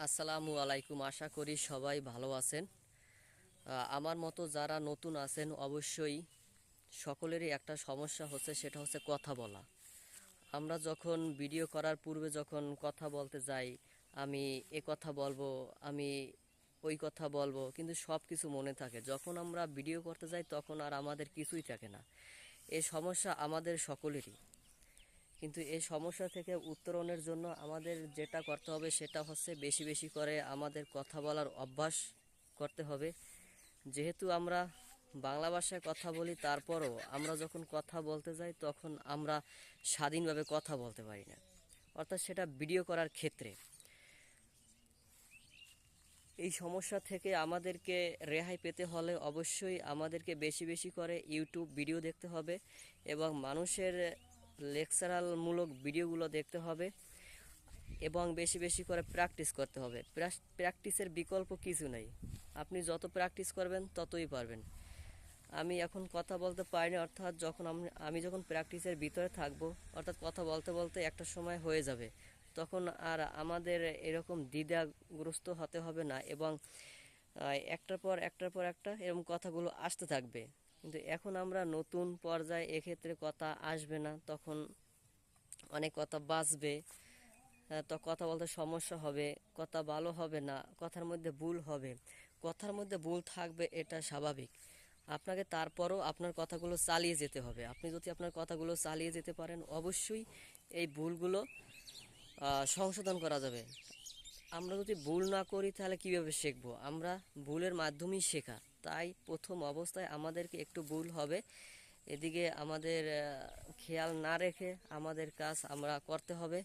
আসসালামু আলাইকুম। আশা করি সবাই ভালো আছেন। আমার মতো যারা নতুন আছেন অবশ্যই সকলেরই একটা সমস্যা হচ্ছে, সেটা হচ্ছে কথা বলা। আমরা যখন ভিডিও করার পূর্বে যখন কথা বলতে যাই, আমি এ কথা বলবো, আমি ওই কথা বলবো, কিন্তু সব কিছু মনে থাকে। যখন আমরা ভিডিও করতে যাই তখন আর আমাদের কিছুই থাকে না। এই সমস্যা আমাদের সকলেরই। কিন্তু এই সমস্যা থেকে উত্তরণের জন্য আমাদের যেটা করতে হবে সেটা হচ্ছে বেশি বেশি করে আমাদের কথা বলার অভ্যাস করতে হবে। যেহেতু আমরা বাংলা ভাষায় কথা বলি, তারপরও আমরা যখন কথা বলতে যাই তখন আমরা স্বাধীনভাবে কথা বলতে পারি না, অর্থাৎ সেটা ভিডিও করার ক্ষেত্রে। এই সমস্যা থেকে আমাদেরকে রেহাই পেতে হলে অবশ্যই আমাদেরকে বেশি বেশি করে ইউটিউব ভিডিও দেখতে হবে এবং মানুষের লেকচারালমূলক ভিডিওগুলো দেখতে হবে এবং বেশি বেশি করে প্র্যাকটিস করতে হবে। প্র্যাকটিসের বিকল্প কিছু নেই। আপনি যত প্র্যাকটিস করবেন ততই পারবেন। আমি এখন কথা বলতে পারি না, অর্থাৎ যখন আমি যখন প্র্যাকটিসের ভিতরে থাকব, অর্থাৎ কথা বলতে বলতে একটা সময় হয়ে যাবে, তখন আর আমাদের এরকম দ্বিধাগ্রস্ত হতে হবে না এবং একটার পর একটা এরকম কথাগুলো আসতে থাকবে। কিন্তু এখন আমরা নতুন পর্যায়ে, এক্ষেত্রে কথা আসবে না, তখন অনেক কথা বাঁচবে। তো কথা বলতে সমস্যা হবে, কথা ভালো হবে না, কথার মধ্যে ভুল হবে। কথার মধ্যে ভুল থাকবে, এটা স্বাভাবিক। আপনাকে তারপরও আপনার কথাগুলো চালিয়ে যেতে হবে। আপনি যদি আপনার কথাগুলো চালিয়ে যেতে পারেন, অবশ্যই এই ভুলগুলো সংশোধন করা যাবে। আমরা যদি ভুল না করি তাহলে কীভাবে শিখবো? আমরা ভুলের মাধ্যমেই শেখা। তাই প্রথম অবস্থায় আমাদেরকে একটু ভুল হবে, এদিকে আমাদের খেয়াল না রেখে আমাদের কাজ আমরা করতে হবে।